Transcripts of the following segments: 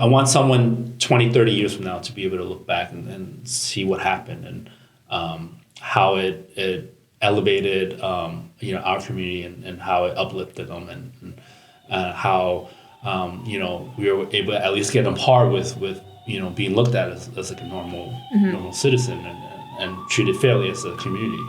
I want someone 20, 30 years from now to be able to look back and see what happened and how it elevated our community and how it uplifted them and how we were able to at least get on par with being looked at as like a normal citizen and treated fairly as a community.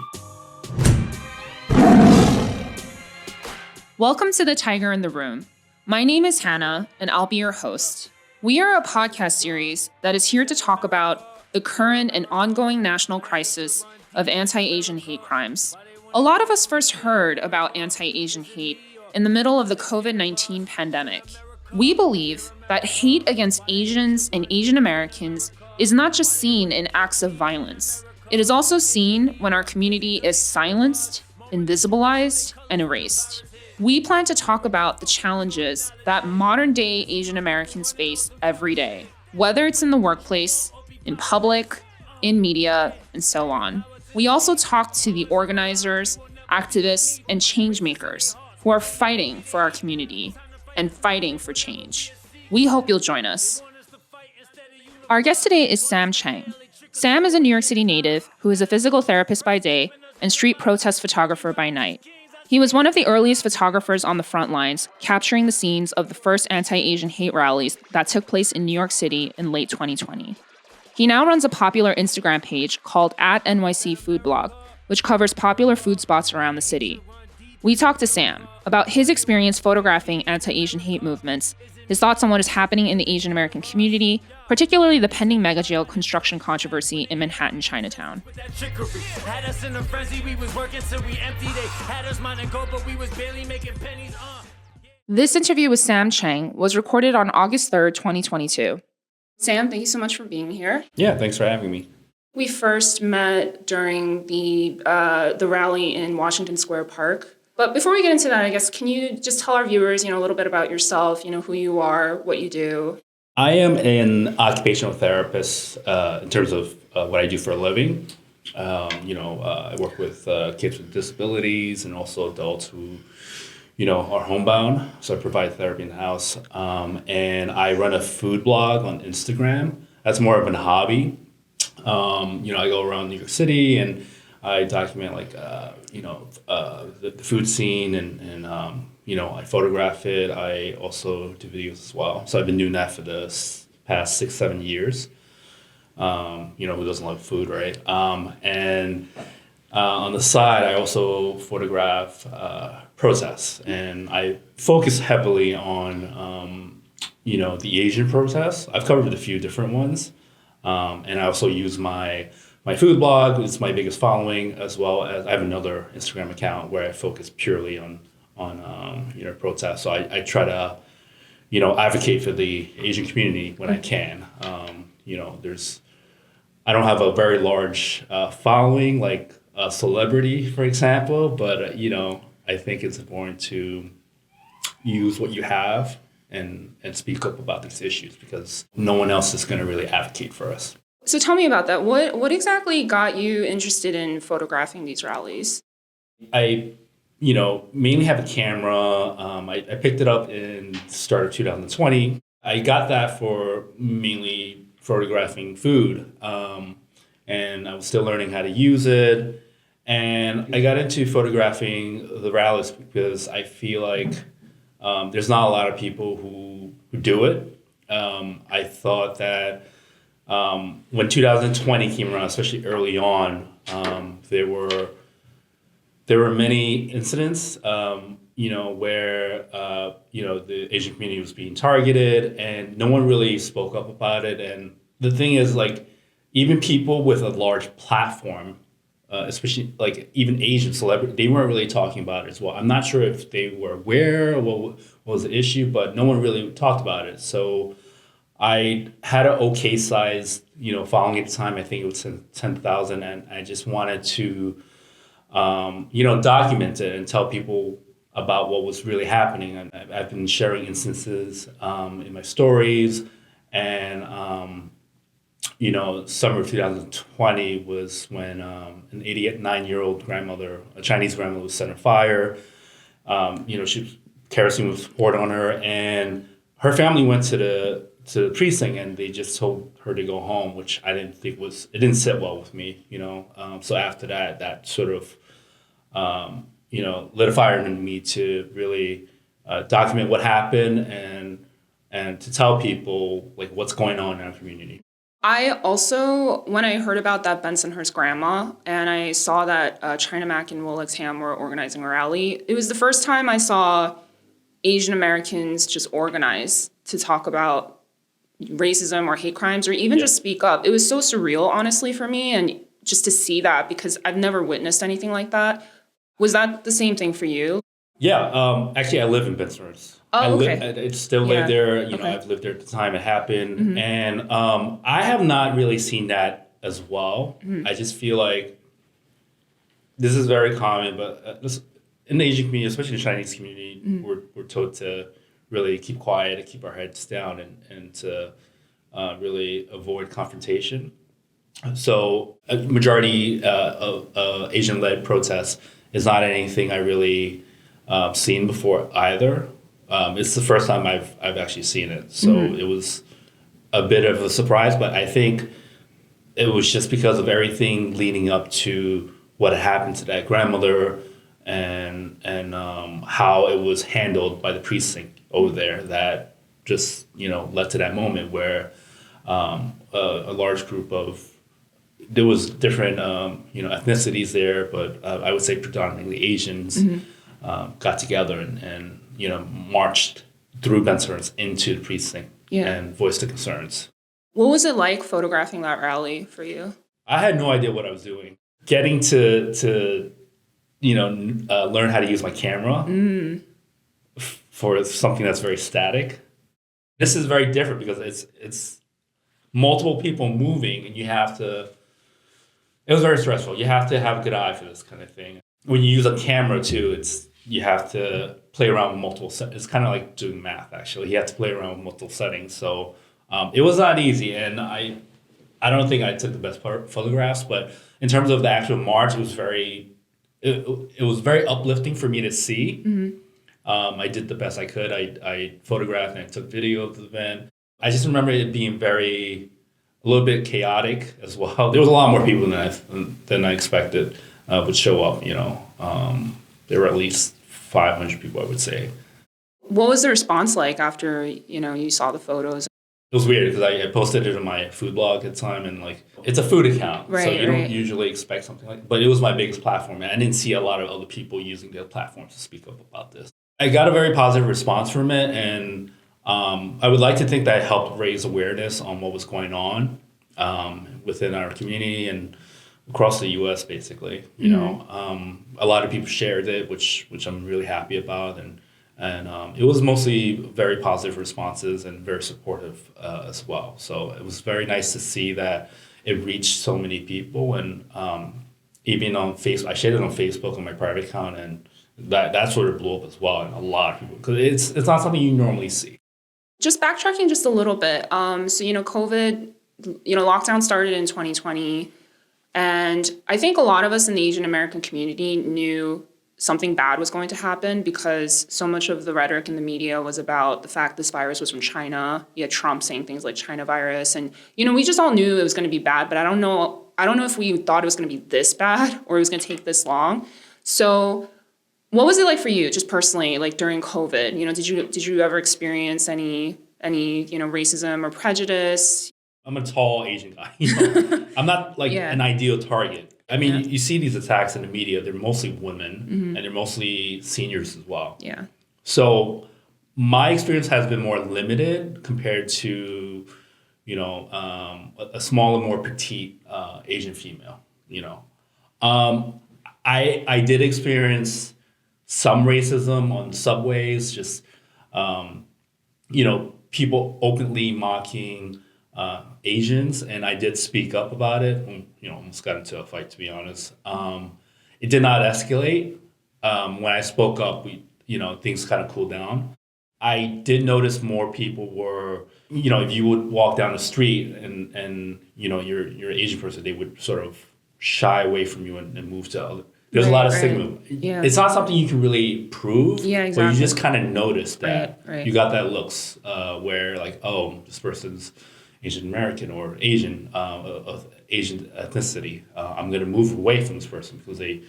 Welcome to The Tiger in the Room. My name is Hannah, and I'll be your host. We are a podcast series that is here to talk about the current and ongoing national crisis of anti-Asian hate crimes. A lot of us first heard about anti-Asian hate in the middle of the COVID-19 pandemic. We believe that hate against Asians and Asian Americans is not just seen in acts of violence. It is also seen when our community is silenced, invisibilized, and erased. We plan to talk about the challenges that modern-day Asian Americans face every day, whether it's in the workplace, in public, in media, and so on. We also talk to the organizers, activists, and change makers who are fighting for our community and fighting for change. We hope you'll join us. Our guest today is Sam Cheng. Sam is a New York City native who is a physical therapist by day and street protest photographer by night. He was one of the earliest photographers on the front lines, capturing the scenes of the first anti-Asian hate rallies that took place in New York City in late 2020. He now runs a popular Instagram page called @NYCFoodBlog, which covers popular food spots around the city. We talked to Sam about his experience photographing anti-Asian hate movements, his thoughts on what is happening in the Asian American community, particularly the pending mega jail construction controversy in Manhattan, Chinatown. This interview with Sam Cheng was recorded on August 3rd, 2022. Sam, thank you so much for being here. Yeah, thanks for having me. We first met during the rally in Washington Square Park. But before we get into that, I guess, can you just tell our viewers, a little bit about yourself, who you are, what you do? I am an occupational therapist in terms of what I do for a living. I work with kids with disabilities and also adults who, are homebound. So I provide therapy in the house. And I run a food blog on Instagram. That's more of a hobby. I go around New York City and I document the food scene and I photograph it. I also do videos as well. So I've been doing that for the past 6-7 years. Who doesn't love food, right? And on the side, I also photograph protests, and I focus heavily on the Asian protests. I've covered a few different ones, and I also use my food blog. It's my biggest following, as well as I have another Instagram account where I focus purely on protests. So I try to advocate for the Asian community when I can. I don't have a very large following like a celebrity, for example, but I think it's important to use what you have and speak up about these issues because no one else is going to really advocate for us. So tell me about that. What exactly got you interested in photographing these rallies? I, mainly have a camera. I picked it up in the start of 2020. I got that for mainly photographing food. And I was still learning how to use it. And I got into photographing the rallies because I feel like there's not a lot of people who do it. I thought that when 2020 came around, especially early on, there were many incidents, where the Asian community was being targeted, and no one really spoke up about it. And the thing is, even people with a large platform, especially even Asian celebrities, they weren't really talking about it as well. I'm not sure if they were aware of what was the issue, but no one really talked about it. So I had an okay size, following at the time. I think it was 10,000, and I just wanted to, document it and tell people about what was really happening. And I've been sharing instances in my stories, and summer of 2020 was when an 89-year-old grandmother, a Chinese grandmother, was set on fire. Kerosene was poured on her, and her family went to to the precinct, and they just told her to go home, which I didn't think it didn't sit well with me, So after that, that sort of, lit a fire in me to really document what happened and to tell people like what's going on in our community. I also, when I heard about that Bensonhurst grandma and I saw that China Mac and Willexham were organizing a rally, it was the first time I saw Asian Americans just organize to talk about racism or hate crimes or even just speak up. It was so surreal, honestly, for me, and just to see that because I've never witnessed anything like that. Was that the same thing for you? Yeah, actually, I live in Bensonhurst. Oh, okay. I still live there. I've lived there at the time it happened, and I have not really seen that as well. I just feel like this is very common, but in the Asian community, especially the Chinese community, we're told to really keep quiet, to keep our heads down, and to really avoid confrontation. So a majority of Asian-led protests is not anything I really seen before either. It's the first time I've actually seen it, so it was a bit of a surprise. But I think it was just because of everything leading up to what happened to that grandmother and how it was handled by the precinct over there that just led to that moment where a large group of there was different ethnicities there, but I would say predominantly Asians got together and marched through Bensonhurst into the precinct and voiced the concerns. What was it like photographing that rally for you? I had no idea what I was doing. Getting to learn how to use my camera for something that's very static. This is very different because it's multiple people moving, and you have to. It was very stressful. You have to have a good eye for this kind of thing. When you use a camera too, you have to play around with multiple settings. It's kind of like doing math, actually. You have to play around with multiple settings. So it was not easy, and I don't think I took the best photographs, but in terms of the actual march, it was very uplifting for me to see. I did the best I could. I photographed and I took video of the event. I just remember it being a little bit chaotic as well. There was a lot more people than I expected would show up. There were at least 500 people, I would say. What was the response like after you saw the photos? It was weird because I posted it on my food blog at the time, and it's a food account, so you don't usually expect something like. But it was my biggest platform, and I didn't see a lot of other people using their platforms to speak up about this. I got a very positive response from it, and I would like to think that it helped raise awareness on what was going on within our community and across the U.S. Basically, a lot of people shared it, which I'm really happy about, and it was mostly very positive responses and very supportive as well. So it was very nice to see that it reached so many people, and even on Facebook, I shared it on Facebook on my private account, and that sort of blew up as well, and a lot of people, because it's not something you normally see. Just backtracking just a little bit. So COVID, lockdown started in 2020, and I think a lot of us in the Asian American community knew something bad was going to happen because so much of the rhetoric in the media was about the fact this virus was from China. You had Trump saying things like China virus. And, we just all knew it was going to be bad, but I don't know if we thought it was going to be this bad or it was going to take this long. So what was it like for you, just personally, like during COVID? Did you ever experience any racism or prejudice? I'm a tall Asian guy. I'm not an ideal target. I mean, you see these attacks in the media. They're mostly women, and they're mostly seniors as well. Yeah. So my experience has been more limited compared to, a smaller, more petite Asian female. I did experience some racism on subways. Just, people openly mocking Asians, and I did speak up about it. Almost got into a fight, to be honest. It did not escalate. When I spoke up, things kind of cooled down. I did notice more people were, if you would walk down the street and you're an Asian person, they would sort of shy away from you and move to There's a lot of Right. stigma. Yeah. It's not something you can really prove. Yeah, But exactly. you just kind of notice that Right. you got that looks where like, oh, this person's Asian American or Asian of Asian ethnicity. I'm gonna move away from this person because they,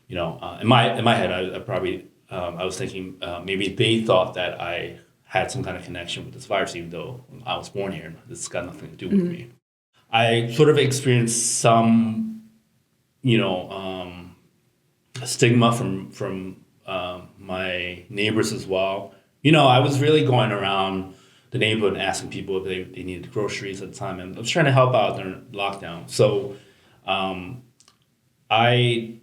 in my head, I probably I was thinking maybe they thought that I had some kind of connection with this virus, even though I was born here. This has got nothing to do with me. I sort of experienced some, you know, stigma from my neighbors as well. I was really going around the neighborhood and asking people if they needed groceries at the time, and I was trying to help out during lockdown. So I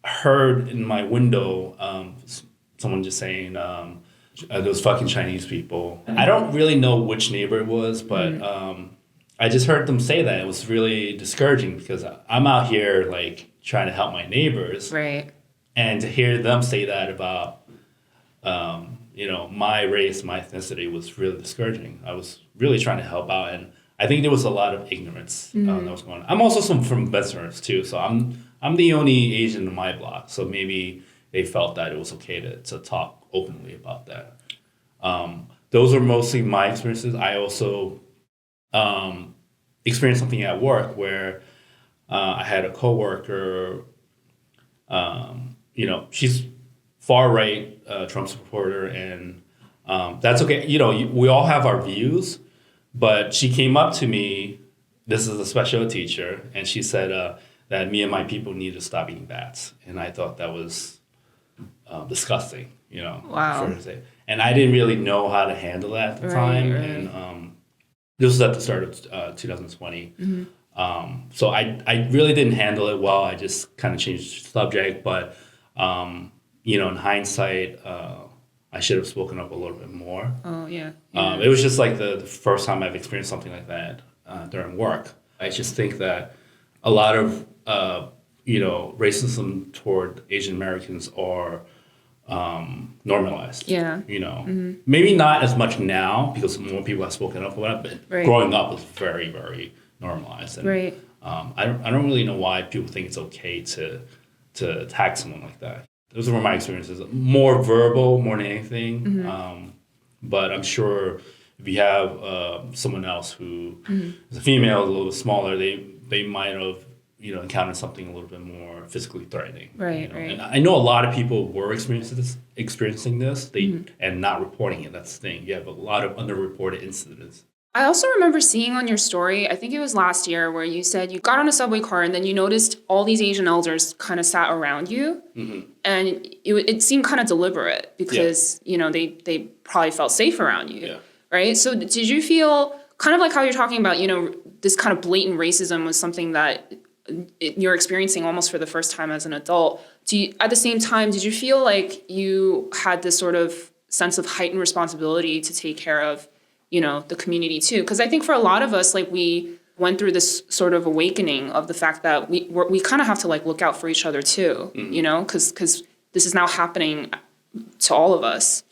heard in my window someone just saying those fucking Chinese people. I don't really know which neighbor it was, but I just heard them say that. It was really discouraging because I'm out here like trying to help my neighbors, Right. and to hear them say that about my race, my ethnicity was really discouraging. I was really trying to help out, and I think there was a lot of ignorance that was going on. I'm also from Westerners too, so I'm the only Asian in my block, so maybe they felt that it was okay to talk openly about that. Those are mostly my experiences. I also experienced something at work where I had a coworker. She's far right Trump supporter, and that's okay. We all have our views, but she came up to me. This is a special ed teacher, and she said that me and my people need to stop eating bats, and I thought that was disgusting. Wow. for her to say. And I didn't really know how to handle that at the time, Right. and this was at the start of 2020. So I really didn't handle it well. I just kind of changed the subject, but in hindsight, I should have spoken up a little bit more. Oh, yeah. It was just like the first time I've experienced something like that during work. I just think that a lot of racism toward Asian Americans are normalized. Yeah. Maybe not as much now because more people have spoken up about it, but Right. growing up was very, very normalized. And, Right. I don't really know why people think it's okay to attack someone like that. Those were my experiences. More verbal, more than anything. But I'm sure if you have someone else who is a female, a little bit smaller, they might have encountered something a little bit more physically threatening. Right, right. And I know a lot of people were experiencing this, and not reporting it. That's the thing. You have a lot of underreported incidents. I also remember seeing on your story, I think it was last year, where you said you got on a subway car and then you noticed all these Asian elders kind of sat around you. And it seemed kind of deliberate because, they probably felt safe around you. Yeah. Right? So did you feel kind of like how you're talking about, this kind of blatant racism was something that you're experiencing almost for the first time as an adult. At the same time, did you feel like you had this sort of sense of heightened responsibility to take care of the community too? Because I think for a lot of us, like we went through this sort of awakening of the fact that we kind of have to like look out for each other too, because this is now happening to all of us.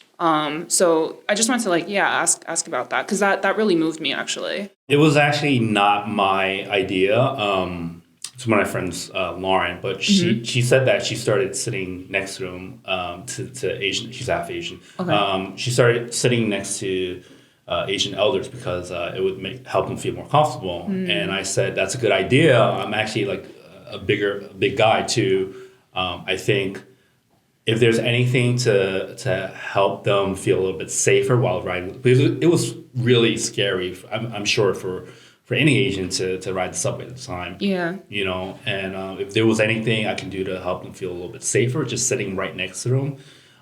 So I just wanted to ask about that because that really moved me actually. It was actually not my idea. It's one of my friends, Lauren, but she said that she started sitting next to him to Asian. She's half Asian. Okay. She started sitting next to Asian elders because it would help them feel more comfortable. And I said, that's a good idea. I'm actually like a big guy too. I think if there's anything to help them feel a little bit safer while riding, because it was really scary, I'm sure, for any Asian to ride the subway at the time. Yeah. And if there was anything I can do to help them feel a little bit safer, just sitting right next to them,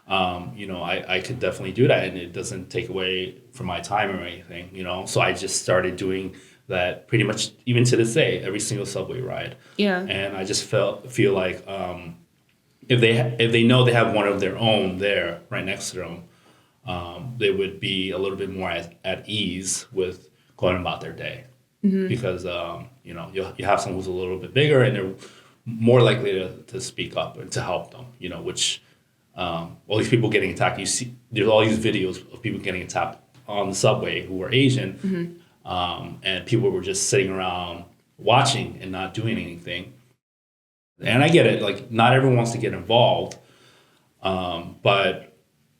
I could definitely do that, and it doesn't take away from my time or anything, So I just started doing that pretty much even to this day, every single subway ride. Yeah. And I just feel like if they know they have one of their own there right next to them, they would be a little bit more at ease with going about their day. Because you have someone who's a little bit bigger and they're more likely to speak up and to help them. Which all these people getting attacked. You see, there's all these videos of people getting attacked on the subway who were Asian, and people were just sitting around watching and not doing anything. And I get it. Like, not everyone wants to get involved. But,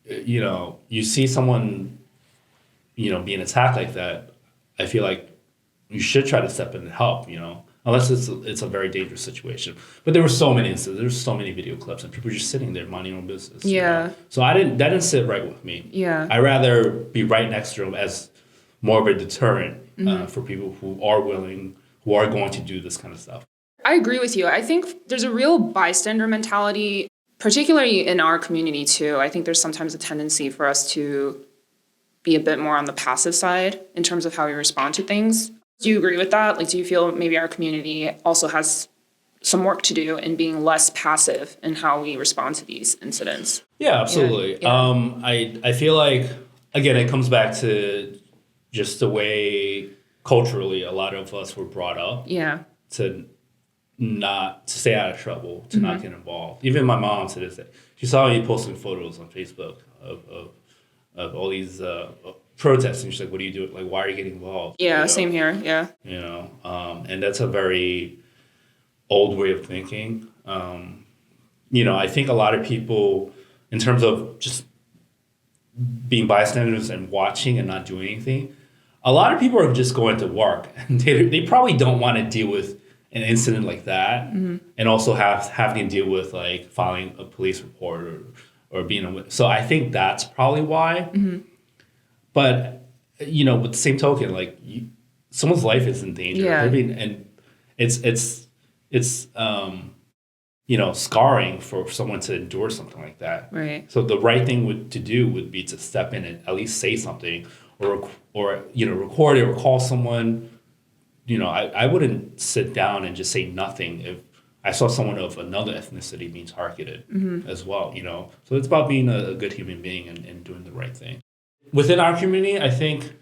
you see someone, being attacked like that, I feel like you should try to step in and help, unless it's a very dangerous situation. But there were so many instances. There's so many video clips, and people were just sitting there minding their own business. Yeah. So that didn't sit right with me. Yeah. I'd rather be right next to them as more of a deterrent for people who are going to do this kind of stuff. I agree with you. I think there's a real bystander mentality, particularly in our community too. I think there's sometimes a tendency for us to be a bit more on the passive side in terms of how we respond to things. Do you agree with that? Like, do you feel maybe our community also has some work to do in being less passive in how we respond to these incidents? Yeah, absolutely. Yeah. I feel like, again, it comes back to just the way culturally a lot of us were brought up. Yeah. To stay out of trouble, to not get involved. Even my mom to this day, she saw me posting photos on Facebook of all these protests, and she's like, "What are you doing? Like, why are you getting involved?" Yeah, same here. Yeah. And that's a very old way of thinking. I think a lot of people, in terms of just being bystanders and watching and not doing anything, a lot of people are just going to work, and they probably don't want to deal with an incident like that, and also having to deal with like filing a police report or being a witness. So I think that's probably why. But with the same token, like someone's life is in danger. Yeah. And it's scarring for someone to endure something like that. Right. So the right thing to do would be to step in and at least say something, or record it or call someone. I wouldn't sit down and just say nothing if I saw someone of another ethnicity being targeted as well, So it's about being a good human being and doing the right thing. Within our community, I think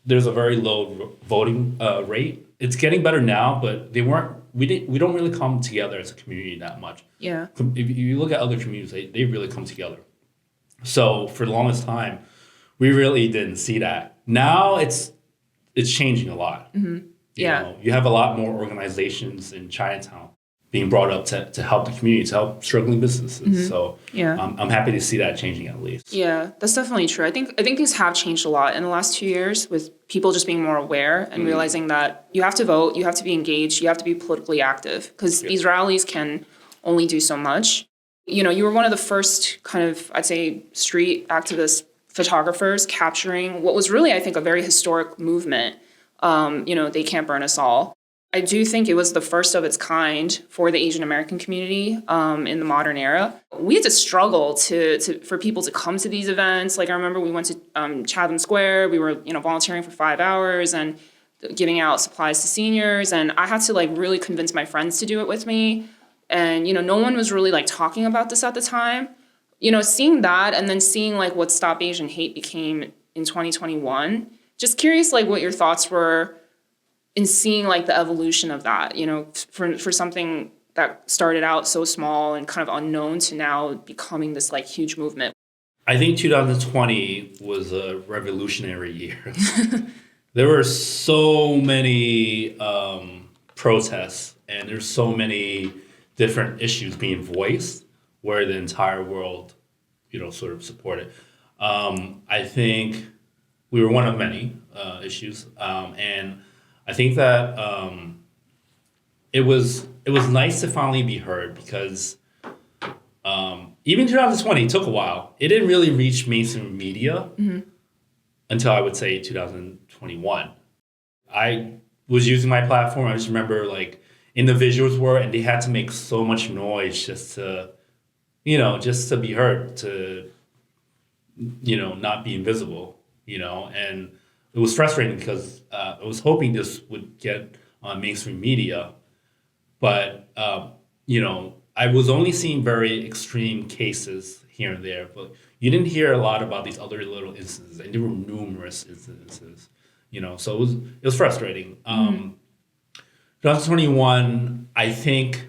there's a very low voting rate. It's getting better now, but we don't really come together as a community that much. Yeah. If you look at other communities, they really come together. So for the longest time, we really didn't see that. Now it's changing a lot. You have a lot more organizations in Chinatown being brought up to help the community, to help struggling businesses. So I'm happy to see that changing at least. Yeah, that's definitely true. I think things have changed a lot in the last 2 years with people just being more aware and realizing that you have to vote, you have to be engaged, you have to be politically active, because these rallies can only do so much. You were one of the first kind of, I'd say, street activist photographers capturing what was really, I think, a very historic movement. They can't burn us all. I do think it was the first of its kind for the Asian American community in the modern era. We had to struggle for people to come to these events. Like, I remember we went to Chatham Square. We were, volunteering for 5 hours and giving out supplies to seniors. And I had to really convince my friends to do it with me. And, no one was really talking about this at the time. Seeing that and then seeing what Stop Asian Hate became in 2021. Just curious, what your thoughts were in seeing the evolution of that, for something that started out so small and kind of unknown to now becoming this huge movement. I think 2020 was a revolutionary year. There were so many protests, and there's so many different issues being voiced where the entire world, sort of supported. I think we were one of many issues, and I think that it was nice to finally be heard, because even 2020 took a while. It didn't really reach mainstream media until I would say 2021. I was using my platform. I just remember individuals were, and they had to make so much noise just to be heard, to not be invisible, and it was frustrating because I was hoping this would get on mainstream media, but I was only seeing very extreme cases here and there, but you didn't hear a lot about these other little instances, and there were numerous incidences, so it was frustrating. 2021, I think,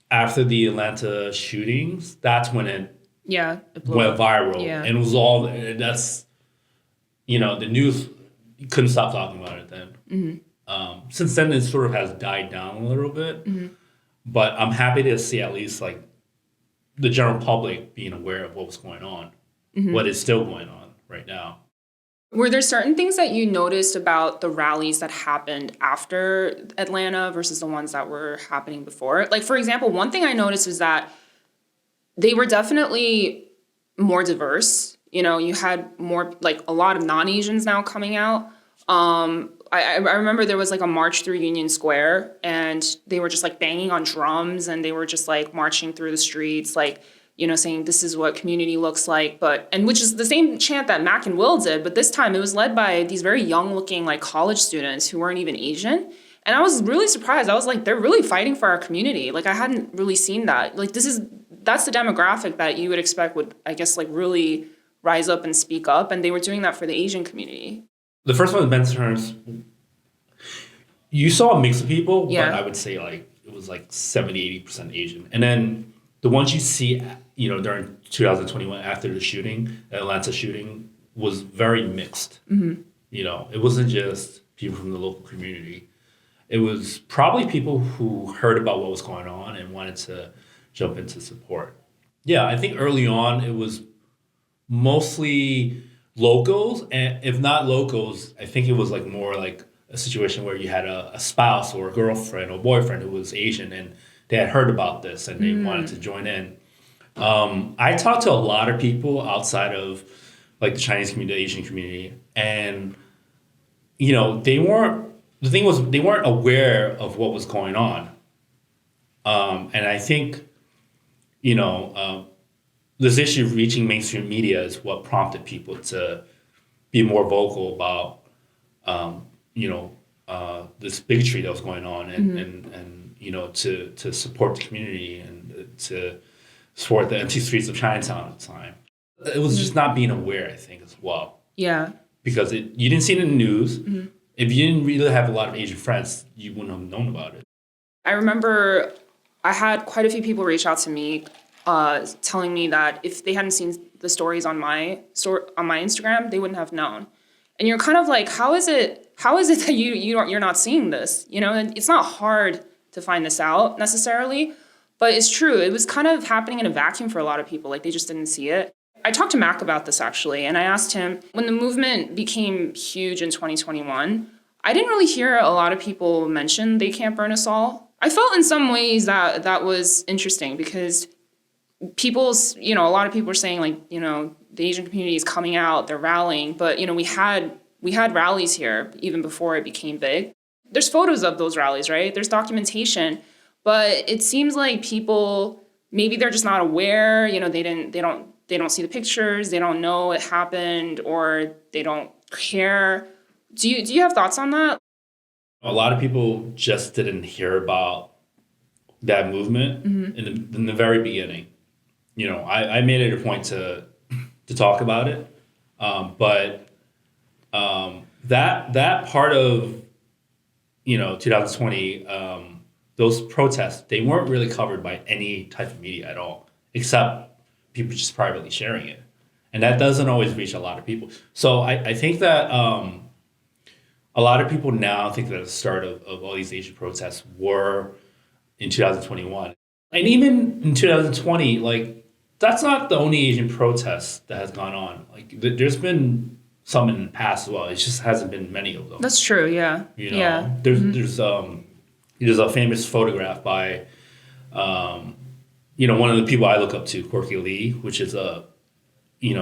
after the Atlanta shootings, that's when it went viral, and it was all that's. The news, you couldn't stop talking about it then. Since then, it sort of has died down a little bit. But I'm happy to see at least like the general public being aware of what was going on, what is still going on right now. Were there certain things that you noticed about the rallies that happened after Atlanta versus the ones that were happening before? Like, for example, one thing I noticed was that they were definitely more diverse. You know, you had more, like, a lot of non-Asians now coming out. I remember there was like a march through Union Square, and they were just like banging on drums, and they were just like marching through the streets, like, you know, saying this is what community looks like. And which is the same chant that Mac and Will did, but this time it was led by these very young looking like college students who weren't even Asian. And I was really surprised. I was like, they're really fighting for our community. Like, I hadn't really seen that. Like, that's the demographic that you would expect would, I guess, like really rise up and speak up. And they were doing that for the Asian community. The first one, men's terms, you saw a mix of people, Yeah. but I would say like it was like 70-80% Asian. And then the ones you see, you know, during 2021 after the shooting, the Atlanta shooting, was very mixed. You know, it wasn't just people from the local community. It was probably people who heard about what was going on and wanted to jump into support. Yeah, I think early on it was mostly locals, and if not locals, I think it was like more like a situation where you had a spouse or a girlfriend or boyfriend who was Asian, and they had heard about this and they wanted to join in. I talked to a lot of people outside of like the Chinese community, the Asian community, and you know, they weren't aware of what was going on. And I think, you know, this issue of reaching mainstream media is what prompted people to be more vocal about, you know, this bigotry that was going on, and you know, to support the community and to support the empty streets of Chinatown at the time. It was just not being aware, I think, as well. Yeah. Because you didn't see it in the news. If you didn't really have a lot of Asian friends, you wouldn't have known about it. I remember I had quite a few people reach out to me telling me that if they hadn't seen the stories on my Instagram, they wouldn't have known. And you're kind of like, how is it that you're not seeing this? You know, and it's not hard to find this out necessarily, but it's true. It was kind of happening in a vacuum for a lot of people. Like, they just didn't see it. I talked to Mac about this actually, and I asked him, when the movement became huge in 2021, I didn't really hear a lot of people mention They Can't Burn Us All. I felt in some ways that was interesting because you know, a lot of people were saying, like, you know, the Asian community is coming out, they're rallying, but, you know, we had rallies here even before it became big. There's photos of those rallies, right? There's documentation, but it seems like people, maybe they're just not aware, you know, they don't see the pictures, they don't know it happened, or they don't care. Do you have thoughts on that? A lot of people just didn't hear about that movement in the very beginning. You know, I made it a point to talk about it, but that part of, you know, 2020, those protests, they weren't really covered by any type of media at all, except people just privately sharing it. And that doesn't always reach a lot of people. So I think that a lot of people now think that the start of all these Asian protests were in 2021. And even in 2020, like, that's not the only Asian protest that has gone on. Like, there's been some in the past as well. It just hasn't been many of them. That's true, yeah. You know, yeah. there's a famous photograph by, you know, one of the people I look up to, Corky Lee, which is he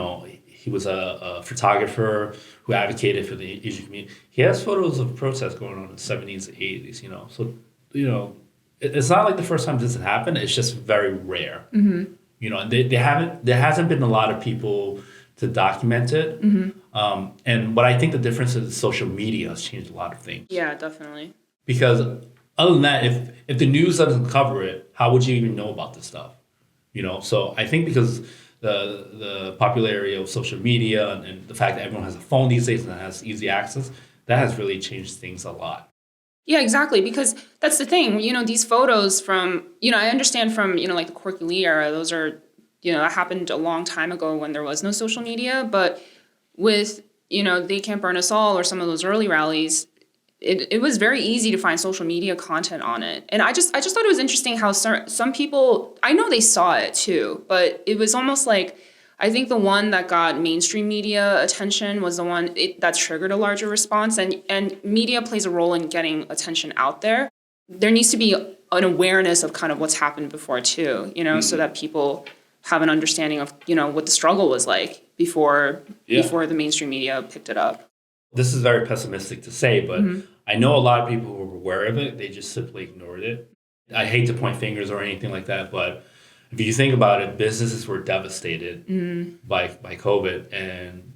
was a photographer who advocated for the Asian community. He has photos of protests going on in the 70s, 80s, you know. So, you know, it's not like the first time this has happened. It's just very rare. You know, there hasn't been a lot of people to document it. And what I think the difference is social media has changed a lot of things. Yeah, definitely. Because other than that, if the news doesn't cover it, how would you even know about this stuff? You know, so I think because the popularity of social media and the fact that everyone has a phone these days and has easy access, that has really changed things a lot. Yeah, exactly. Because that's the thing, you know, these photos from, you know, I understand from, you know, like the Corky Lee era, those are, you know, that happened a long time ago when there was no social media. But with, you know, They Can't Burn Us All or some of those early rallies, it was very easy to find social media content on it. And I just thought it was interesting how some people, I know they saw it too, but it was almost like, I think the one that got mainstream media attention was the one that triggered a larger response. And media plays a role in getting attention out there. There needs to be an awareness of kind of what's happened before too, so that people have an understanding of, what the struggle was like before the mainstream media picked it up. This is very pessimistic to say, but I know a lot of people who were aware of it. They just simply ignored it. I hate to point fingers or anything like that, but if you think about it, businesses were devastated by COVID, and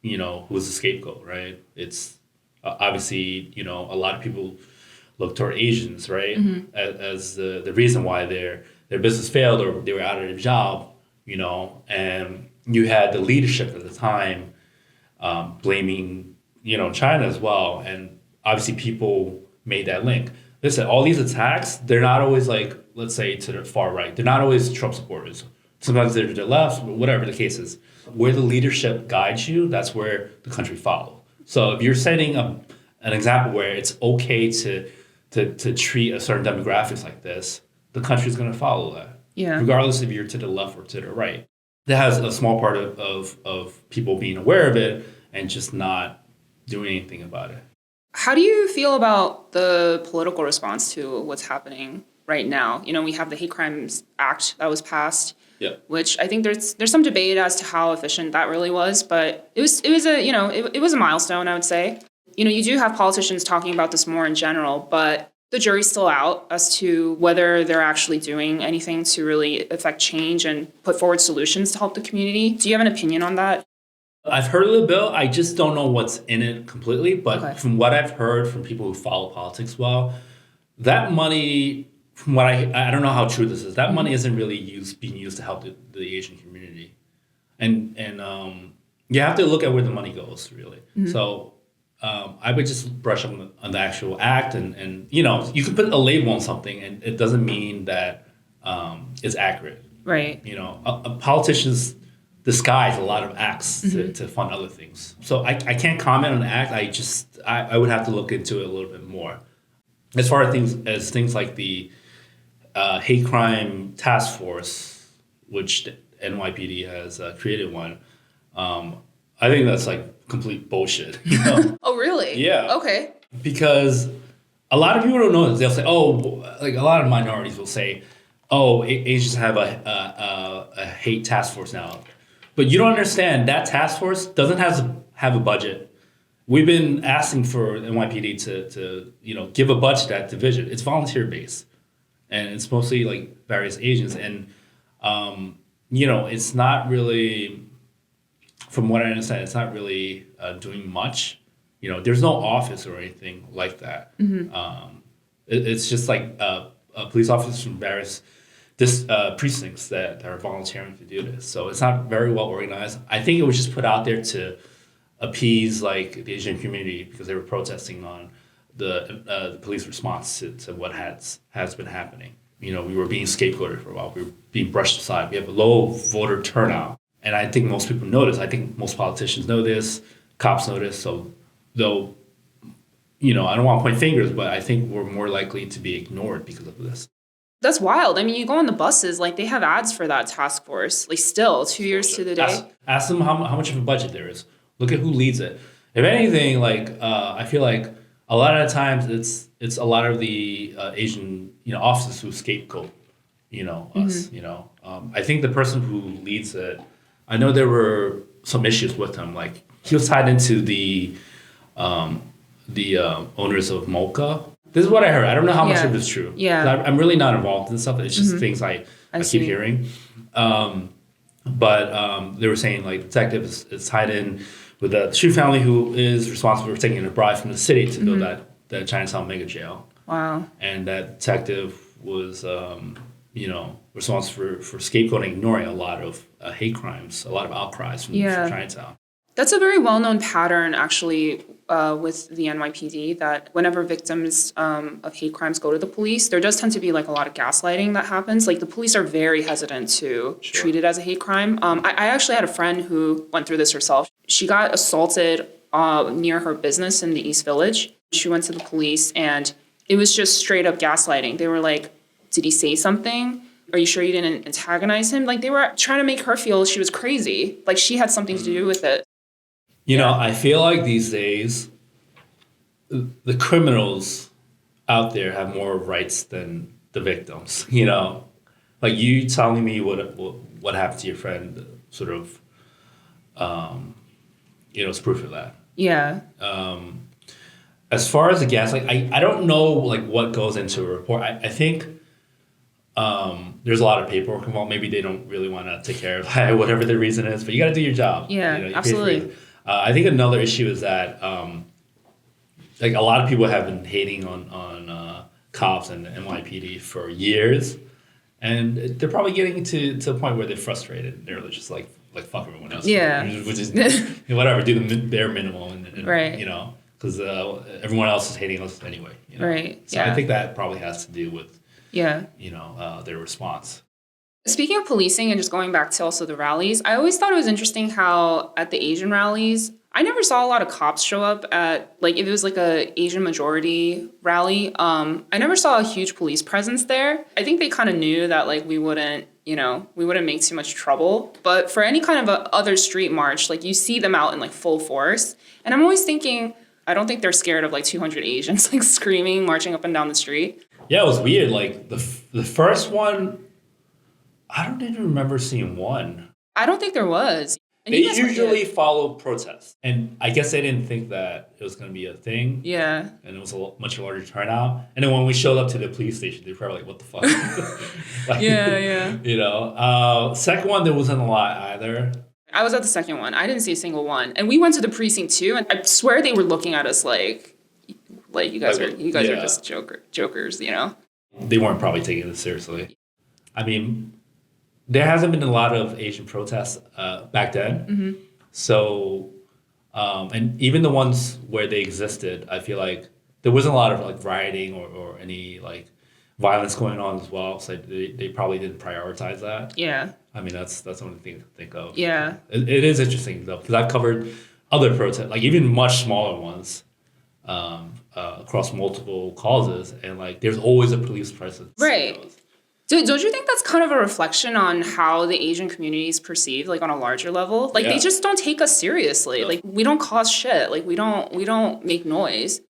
who's the scapegoat, right? It's obviously a lot of people look toward Asians, right, as the reason why their business failed or they were out of a job, and you had the leadership at the time blaming China as well, and obviously people made that link. Listen, all these attacks, they're not always like, let's say, to the far right. They're not always Trump supporters. Sometimes they're to the left, whatever the case is. Where the leadership guides you, that's where the country follows. So if you're setting an example where it's okay to treat a certain demographics like this, the country's going to follow that. Yeah. Regardless if you're to the left or to the right. That has a small part of people being aware of it and just not doing anything about it. How do you feel about the political response to what's happening right now? We have the Hate Crimes Act that was passed, which I think there's some debate as to how efficient that really was, but it was a milestone, I would say. You do have politicians talking about this more in general, but the jury's still out as to whether they're actually doing anything to really affect change and put forward solutions to help the community. Do you have an opinion on that? I've heard of the bill. I just don't know what's in it completely. But From what I've heard from people who follow politics well, that money, from what I don't know how true this is, that money isn't really being used to help the Asian community. And you have to look at where the money goes, really. So I would just brush up on the actual act. And you can put a label on something, and it doesn't mean that it's accurate. Right. Politicians disguise a lot of acts to fund other things. So I can't comment on the act. I would have to look into it a little bit more. As far as things like the hate crime task force, which the NYPD has created one, I think that's like complete bullshit. Oh, really? Yeah. Okay. Because a lot of people don't know this. They'll say, like a lot of minorities will say, Asians have a hate task force now. But you don't understand, that task force doesn't have a budget. We've been asking for NYPD to give a budget to that division. It's volunteer based, and it's mostly like various Asians. And it's not really, from what I understand, it's not really doing much. There's no office or anything like that. It's just like police officers from various precincts that are volunteering to do this. So it's not very well organized. I think it was just put out there to appease like the Asian community because they were protesting on the police response to what has been happening. We were being scapegoated for a while. We were being brushed aside. We have a low voter turnout. And I think most people know this. I think most politicians know this. Cops know this. So though, I don't want to point fingers, but I think we're more likely to be ignored because of this. That's wild. I mean, you go on the buses, like they have ads for that task force, like still 2 years to the day. Ask them how much of a budget there is. Look at who leads it. If anything, like I feel like a lot of the times it's a lot of the Asian officers who scapegoat us. I think the person who leads it, I know there were some issues with him. Like he was tied into the owners of Mocha. This is what I heard. I don't know how much of it is true. Yeah. I'm really not involved in stuff. It's just things I keep hearing. But they were saying like the detective is tied in with the Shu family, who is responsible for taking a bribe from the city to build that Chinatown mega jail. Wow. And that detective was, responsible for scapegoating, ignoring a lot of hate crimes, a lot of outcries from Chinatown. That's a very well-known pattern, actually, with the NYPD, that whenever victims of hate crimes go to the police, there does tend to be like a lot of gaslighting that happens. Like the police are very hesitant to treat it as a hate crime. I actually had a friend who went through this herself. She got assaulted near her business in the East Village. She went to the police and it was just straight up gaslighting. They were like, did he say something? Are you sure you didn't antagonize him? Like, they were trying to make her feel she was crazy. Like, she had something to do with it. You know, I feel like these days, the criminals out there have more rights than the victims, you know? Like, you telling me what happened to your friend sort of, is proof of that. Yeah. As far as the gas, like, I don't know, like, what goes into a report. I think there's a lot of paperwork involved. Maybe they don't really want to take care of whatever the reason is, but you got to do your job. Yeah, you absolutely. I think another issue is that, like, a lot of people have been hating on cops and NYPD for years, and they're probably getting to a point where they're frustrated. They're just like fuck everyone else. Yeah. Which is whatever, do the bare minimum, and right. You know, because everyone else is hating us anyway. You know? Right. So I think that probably has to do with their response. Speaking of policing and just going back to also the rallies, I always thought it was interesting how at the Asian rallies, I never saw a lot of cops show up at, like, if it was like a Asian majority rally, I never saw a huge police presence there. I think they kind of knew that, like, we wouldn't make too much trouble. But for any kind of a other street march, like, you see them out in, like, full force. And I'm always thinking, I don't think they're scared of, like, 200 Asians, like, screaming, marching up and down the street. Yeah, it was weird. Like, the first one, I don't even remember seeing one. I don't think there was. And they usually follow protests. And I guess they didn't think that it was going to be a thing. Yeah. And it was a much larger turnout. And then when we showed up to the police station, they were probably like, what the fuck? Like, yeah. You know, second one, there wasn't a lot either. I was at the second one. I didn't see a single one. And we went to the precinct too. And I swear they were looking at us like you guys are just jokers, you know? They weren't probably taking it seriously. I mean, there hasn't been a lot of Asian protests back then. Mm-hmm. So, and even the ones where they existed, I feel like there wasn't a lot of like rioting or any like violence going on as well. So they probably didn't prioritize that. Yeah. I mean, that's the only thing to think of. Yeah. It is interesting though, because I've covered other protests, like even much smaller ones, across multiple causes, and like there's always a police presence. Right. Don't you think that's kind of a reflection on how the Asian community is perceived, like on a larger level? Like they just don't take us seriously. Like we don't cause shit. Like we don't make noise.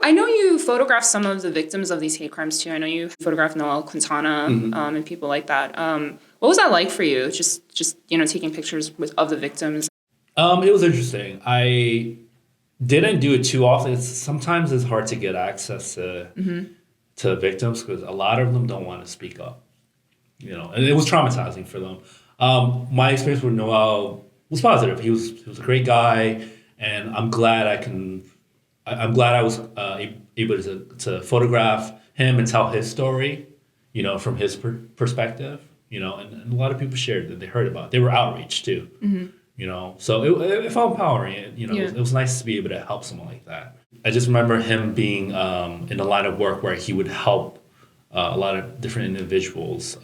I know you photographed some of the victims of these hate crimes too. I know you photographed Noel Quintana and people like that. What was that like for you? Just taking pictures of the victims. It was interesting. I didn't do it too often. Sometimes it's hard to get access to victims because a lot of them don't want to speak up, you know, and it was traumatizing for them. My experience with Noel was positive. He was a great guy, and I'm glad I was able to photograph him and tell his story, you know, from his perspective, you know, and a lot of people shared that they heard about it. They were outreach too, you know, so it felt empowering. You know, it was nice to be able to help someone like that. I just remember him being in a line of work where he would help a lot of different individuals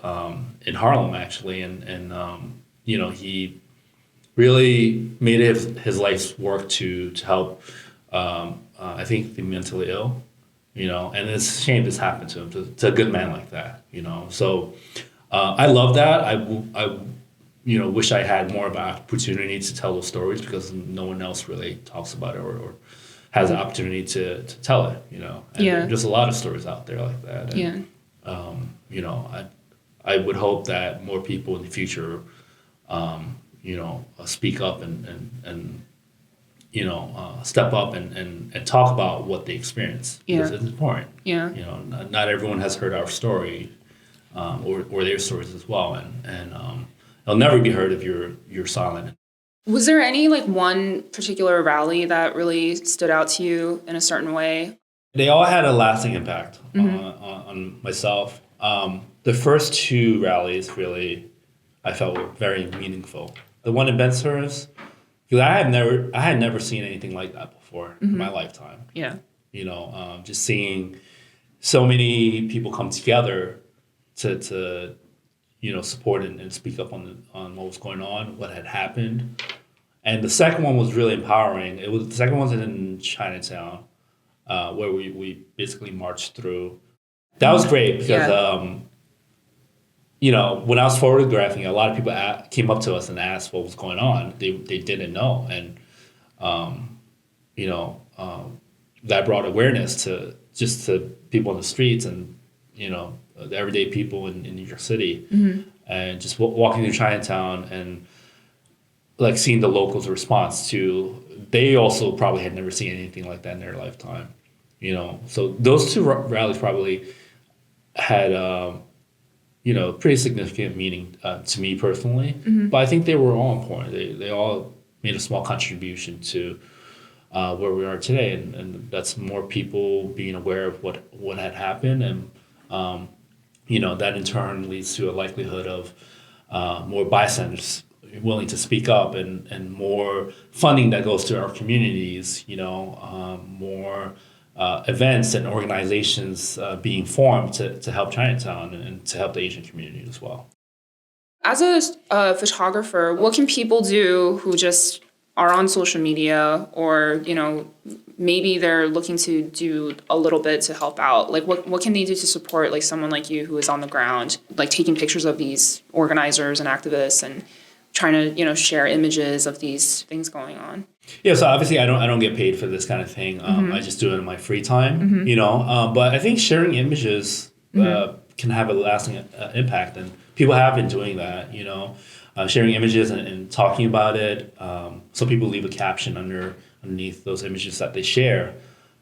in Harlem, actually. And you know, he really made it his life's work to help, I think, the mentally ill, you know. And it's a shame this happened to him, to a good man like that, you know. So I love that. I wish I had more of an opportunity to tell those stories because no one else really talks about it or has the opportunity to tell it, you know. And there's a lot of stories out there like that. And, you know, I would hope that more people in the future, speak up and you know, step up and talk about what they experience. Because it's important. Yeah. You know, not everyone has heard our story or their stories as well. And it'll never be heard if you're silent. Was there any like one particular rally that really stood out to you in a certain way? They all had a lasting impact on myself. The first two rallies really, I felt were very meaningful. The one in Bensonhurst, because I had never seen anything like that before in my lifetime. Yeah, you know, just seeing so many people come together to you know, support and speak up on what was going on, what had happened. And the second one was really empowering. The second one was in Chinatown. where we basically marched through. That was great because, when I was photographing, a lot of people came up to us and asked what was going on. They didn't know. And, that brought awareness to people on the streets and, the everyday people in New York City. And just walking through Chinatown and like seeing the locals' response to, they also probably had never seen anything like that in their lifetime. So those two rallies probably had, pretty significant meaning to me personally. But I think they were all important. They all made a small contribution to where we are today, and that's more people being aware of what had happened, and that in turn leads to a likelihood of more bystanders willing to speak up, and more funding that goes to our communities. More events and organizations being formed to help Chinatown and to help the Asian community as well. As a photographer, what can people do who just are on social media, or maybe they're looking to do a little bit to help out? Like what can they do to support like someone like you who is on the ground, like taking pictures of these organizers and activists and trying to share images of these things going on? Yeah, so obviously I don't get paid for this kind of thing. I just do it in my free time, But I think sharing images can have a lasting impact, and people have been doing that. Sharing images and talking about it. So people leave a caption underneath those images that they share,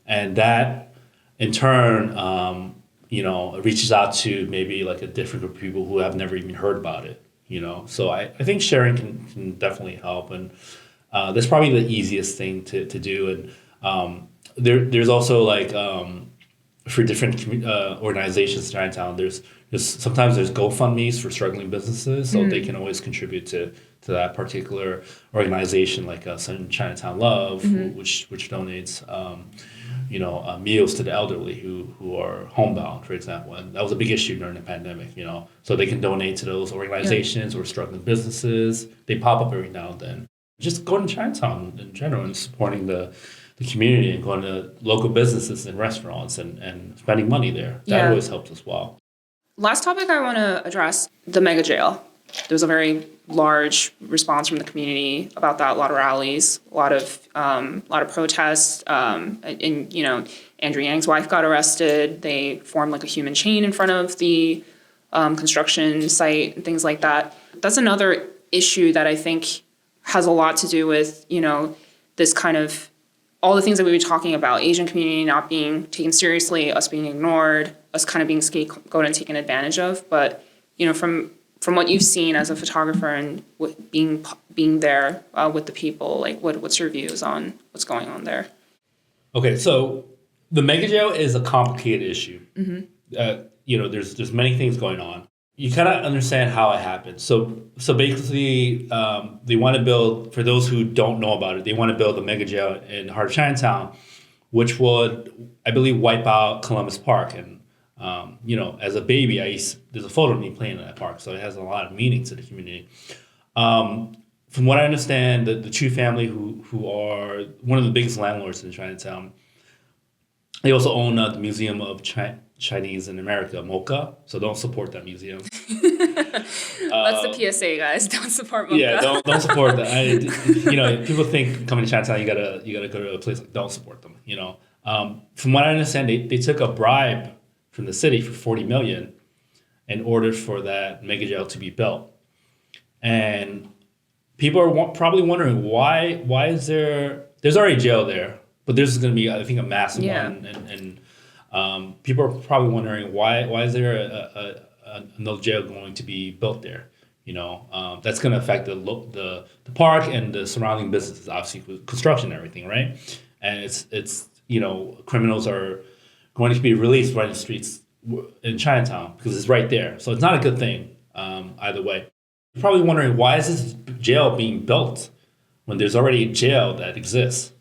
and that in turn, reaches out to maybe like a different group of people who have never even heard about it. So I think sharing can definitely help, and that's probably the easiest thing to do. And there's also like for different organizations in Chinatown, there's sometimes there's GoFundMe's for struggling businesses, so they can always contribute to that particular organization, like Chinatown Love, which donates meals to the elderly who are homebound, for example, and that was a big issue during the pandemic. So they can donate to those organizations or struggling businesses. They pop up every now and then. Just going to Chinatown in general and supporting the community and going to local businesses and restaurants and spending money there. That always helps as well. Last topic I want to address, the mega jail. There was a very large response from the community about that. A lot of rallies, a lot of protests. And Andrew Yang's wife got arrested. They formed like a human chain in front of the construction site and things like that. That's another issue that I think has a lot to do with this kind of all the things that we were talking about, Asian community not being taken seriously, us being ignored, us kind of being scapegoated and taken advantage of. But, from what you've seen as a photographer and being there with the people, like what's your views on what's going on there? Okay, so the mega jail is a complicated issue. There's many things going on. You kind of understand how it happened. So basically, they want to build, for those who don't know about it, they want to build a mega jail in the heart of Chinatown, which would, I believe, wipe out Columbus Park. And, as a baby, there's a photo of me playing in that park, so it has a lot of meaning to the community. From what I understand, the Chu family, who are one of the biggest landlords in Chinatown, they also own the Museum of Chinese in America, MoCA, so don't support that museum. That's the PSA, guys. Don't support MoCA. Yeah, don't support that. People think coming to Chinatown, you gotta go to a place like, don't support them. From what I understand, they took a bribe from the city for $40 million in order for that mega jail to be built, and people are probably wondering why is there's already jail there, but there's going to be, I think, a massive one, and people are probably wondering why is there another jail going to be built there? That's going to affect the park and the surrounding businesses, obviously with construction and everything, right? And it's criminals are going to be released right in the streets in Chinatown because it's right there, so it's not a good thing either way. You're probably wondering, why is this jail being built when there's already a jail that exists?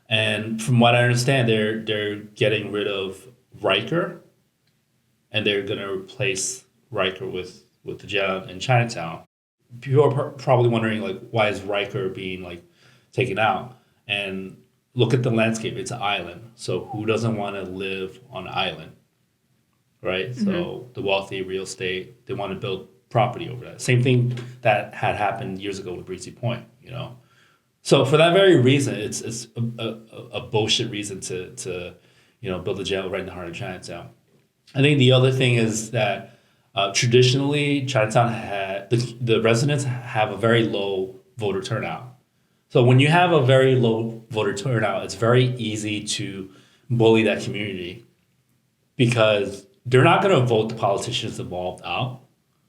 And from what I understand, they're getting rid of Riker, and they're going to replace Riker with the jail in Chinatown. People are probably wondering, like, why is Riker being taken out? And look at the landscape. It's an island. So who doesn't want to live on an island, right? Mm-hmm. So the wealthy, real estate, they want to build property over that. Same thing that had happened years ago with Breezy Point, So for that very reason, it's a bullshit reason to build a jail right in the heart of Chinatown. I think the other thing is that traditionally Chinatown had the residents have a very low voter turnout. So when you have a very low voter turnout, it's very easy to bully that community because they're not going to vote the politicians involved out.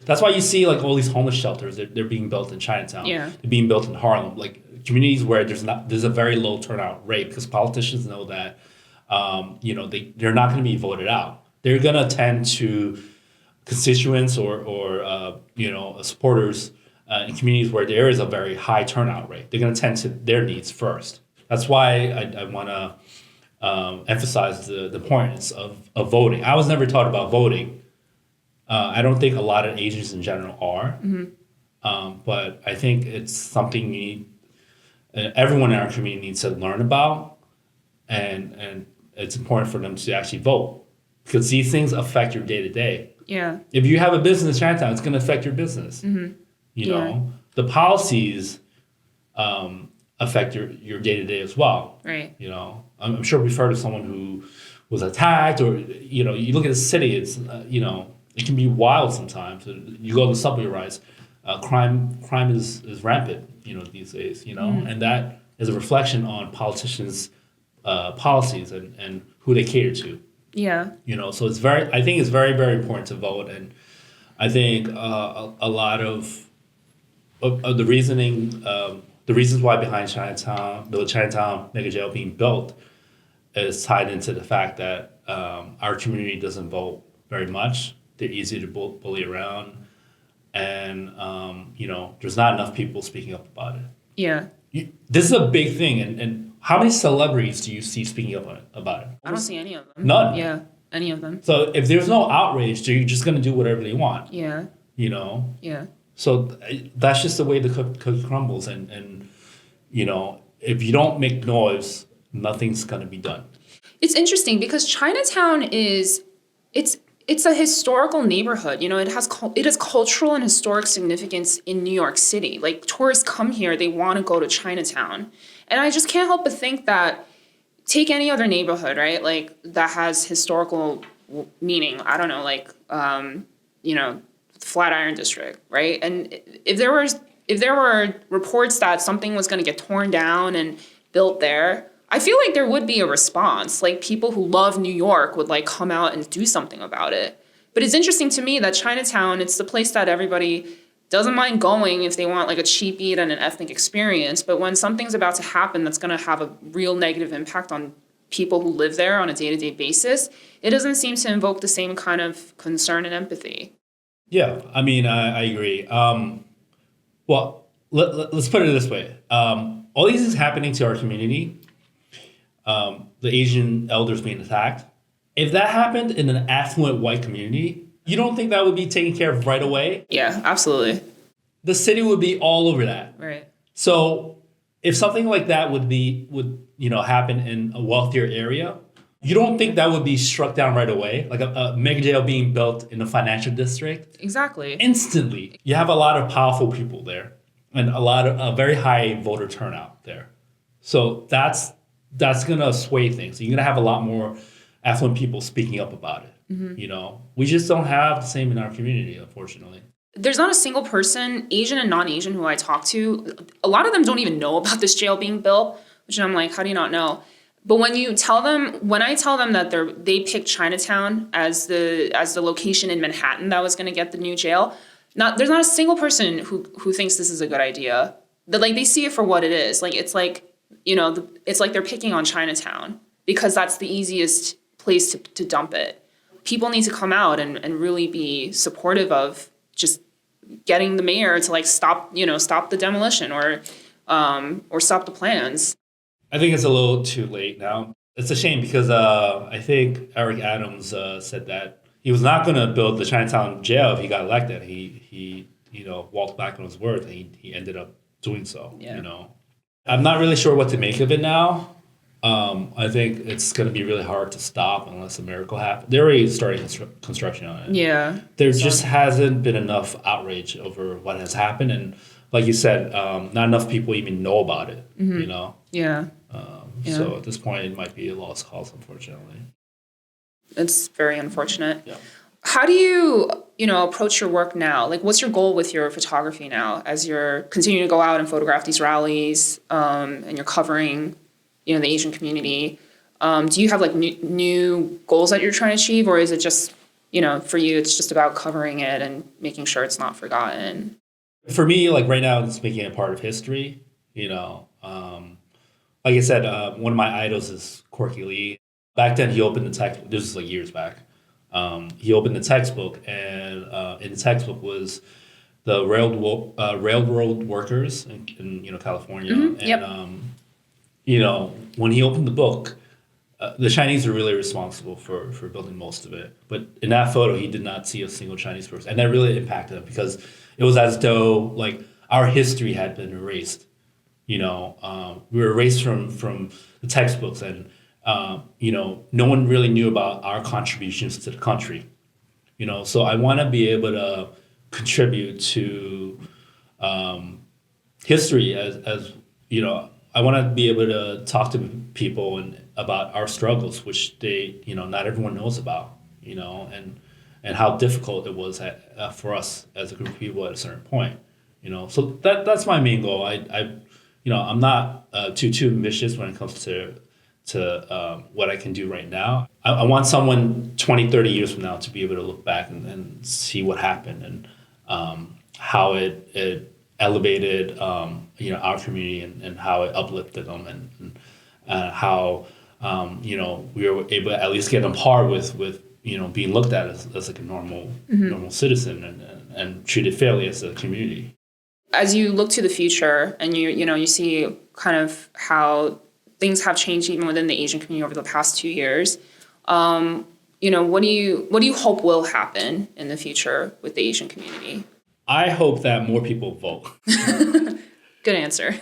That's why you see like all these homeless shelters. They're being built in Chinatown. Yeah. They're being built in Harlem, like communities where there's a very low turnout rate because politicians know that they're not going to be voted out. They're going to tend to constituents or supporters in communities where there is a very high turnout rate. They're going to tend to their needs first. That's why I want to emphasize the importance of voting. I was never taught about voting. I don't think a lot of Asians in general are, but I think it's something everyone in our community needs to learn about, and it's important for them to actually vote because these things affect your day to day. Yeah. If you have a business in Chinatown, it's going to affect your business. Mm-hmm. The policies affect your day to day as well. Right. I'm sure we've heard of someone who was attacked, or you look at the city. It's it can be wild sometimes. You go to the subway rides, crime is rampant. These days. And that is a reflection on politicians' policies and who they cater to. Yeah. So I think it's very, very important to vote, and I think a lot of the reasoning, the reasons why behind the Chinatown mega jail being built, is tied into the fact that our community doesn't vote very much. They're easy to bully around, and there's not enough people speaking up about it. Yeah. This is a big thing, and how many celebrities do you see speaking up about it? I don't see any of them. None. Yeah, any of them. So if there's no outrage, they're just going to do whatever they want. Yeah. Yeah. So that's just the way the cookie crumbles, and if you don't make noise, nothing's going to be done. It's interesting because Chinatown it's a historical neighborhood. It has cultural and historic significance in New York City. Like tourists come here, they want to go to Chinatown. And I just can't help but think that take any other neighborhood, right? Like that has historical meaning. I don't know, like Flatiron District, right? And if there were reports that something was going to get torn down and built there, I feel like there would be a response. Like people who love New York would like come out and do something about it. But it's interesting to me that Chinatown, it's the place that everybody doesn't mind going if they want like a cheap eat and an ethnic experience. But when something's about to happen that's going to have a real negative impact on people who live there on a day-to-day basis, it doesn't seem to invoke the same kind of concern and empathy. Yeah, I mean, I agree. Well, let's put it this way. All these is happening to our community. The Asian elders being attacked. If that happened in an affluent white community, you don't think that would be taken care of right away? Yeah, absolutely. The city would be all over that. Right. So if something like that would happen in a wealthier area, you don't think that would be struck down right away? Like a mega jail being built in a financial district? Exactly. Instantly. You have a lot of powerful people there and a very high voter turnout there. So that's going to sway things. You're going to have a lot more affluent people speaking up about it. Mm-hmm. We just don't have the same in our community, unfortunately. There's not a single person, Asian and non-Asian, who I talk to. A lot of them don't even know about this jail being built, which I'm like, how do you not know? But when I tell them that they picked Chinatown as the location in Manhattan that was going to get the new jail, there's not a single person who thinks this is a good idea. That like they see it for what it is. Like it's like it's like they're picking on Chinatown because that's the easiest place to dump it. People need to come out and really be supportive of just getting the mayor to like stop the demolition or stop the plans. I think it's a little too late now. It's a shame because I think Eric Adams said that he was not going to build the Chinatown jail if he got elected. He walked back on his word and he ended up doing so. Yeah. I'm not really sure what to make of it now. I think it's going to be really hard to stop unless a miracle happens. They're already starting construction on it. Yeah. There just hasn't been enough outrage over what has happened. And like you said, not enough people even know about it, you know? Yeah. So at this point, it might be a lost cause, unfortunately. It's very unfortunate. Yeah. How do you, approach your work now? Like, what's your goal with your photography now as you're continuing to go out and photograph these rallies, and you're covering, the Asian community? Do you have like new goals that you're trying to achieve, or is it just, for you, it's just about covering it and making sure it's not forgotten? For me, like right now, it's making it part of history. Like I said, one of my idols is Corky Lee. Back then, he opened the textbook. This was like years back. He opened the textbook, and in the textbook was the railroad workers in California. And when he opened the book, the Chinese were really responsible for building most of it. But in that photo, he did not see a single Chinese person, and that really impacted him because it was as though like our history had been erased. We were erased from the textbooks, and no one really knew about our contributions to the country. So I want to be able to contribute to history as I want to be able to talk to people about our struggles, which they not everyone knows about, and how difficult it was for us as a group of people at a certain point. So that's my main goal. I'm not too ambitious when it comes to what I can do right now. I want someone 20, 30 years from now to be able to look back and see what happened and how it elevated our community and how it uplifted them and how we were able to at least get on par with being looked at as like a normal citizen and treated fairly as a community. As you look to the future and you see kind of how things have changed even within the Asian community over the past 2 years, what do you hope will happen in the future with the Asian community? I hope that more people vote. Good answer.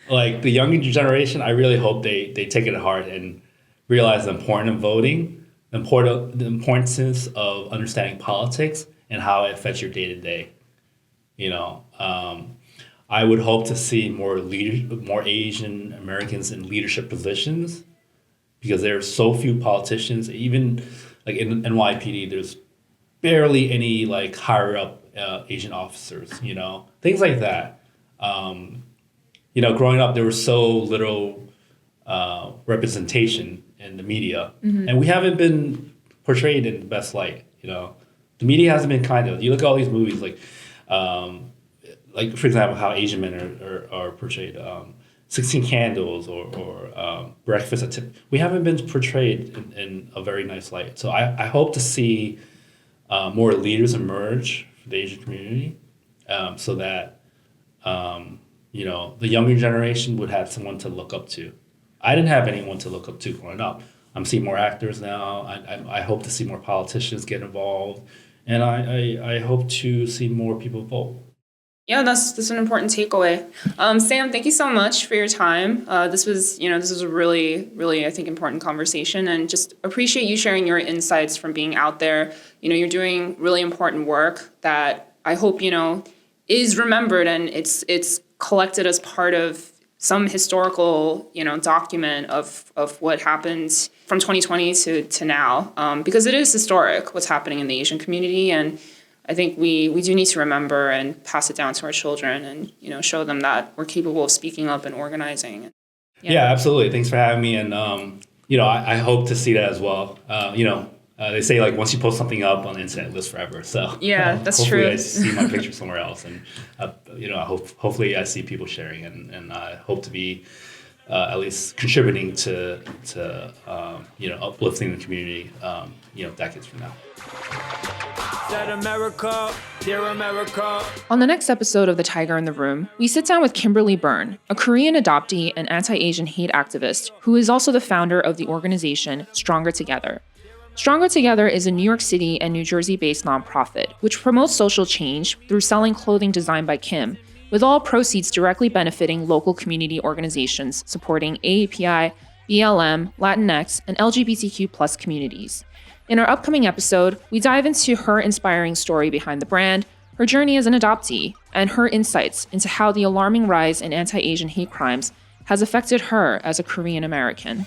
Like the younger generation, I really hope they take it to heart and realize the importance of voting, the importance of understanding politics and how it affects your day to day. I would hope to see more Asian Americans in leadership positions because there are so few politicians. Even like in NYPD, there's barely any like higher up Asian officers. Things like that. Growing up, there was so little representation in the media, and we haven't been portrayed in the best light. The media hasn't been kind of. You look at all these movies like for example, how Asian men are portrayed, 16 Candles or Breakfast at Tip. We haven't been portrayed in a very nice light. So I hope to see more leaders emerge for the Asian community, so that the younger generation would have someone to look up to. I didn't have anyone to look up to growing up. I'm seeing more actors now. I hope to see more politicians get involved, and I hope to see more people vote. Yeah, that's an important takeaway. Sam, thank you so much for your time. This was a really, really, I think, important conversation, and just appreciate you sharing your insights from being out there. You're doing really important work that I hope, is remembered and it's collected as part of some historical, document of what happened from 2020 to now, because it is historic what's happening in the Asian community, and I think we do need to remember and pass it down to our children and, show them that we're capable of speaking up and organizing. Yeah, absolutely. Thanks for having me. And, I hope to see that as well. They say like once you post something up on the internet, it lives forever. So yeah, that's hopefully true. I see my picture somewhere else. And, hopefully I see people sharing and I hope to be at least contributing to uplifting the community, decades from now. America, dear America. On the next episode of The Tiger in the Room, we sit down with Kimberly Byrne, a Korean adoptee and anti-Asian hate activist who is also the founder of the organization Stronger Together. Stronger Together is a New York City and New Jersey-based nonprofit which promotes social change through selling clothing designed by Kim, with all proceeds directly benefiting local community organizations supporting AAPI, BLM, Latinx, and LGBTQ+ communities. In our upcoming episode, we dive into her inspiring story behind the brand, her journey as an adoptee, and her insights into how the alarming rise in anti-Asian hate crimes has affected her as a Korean American.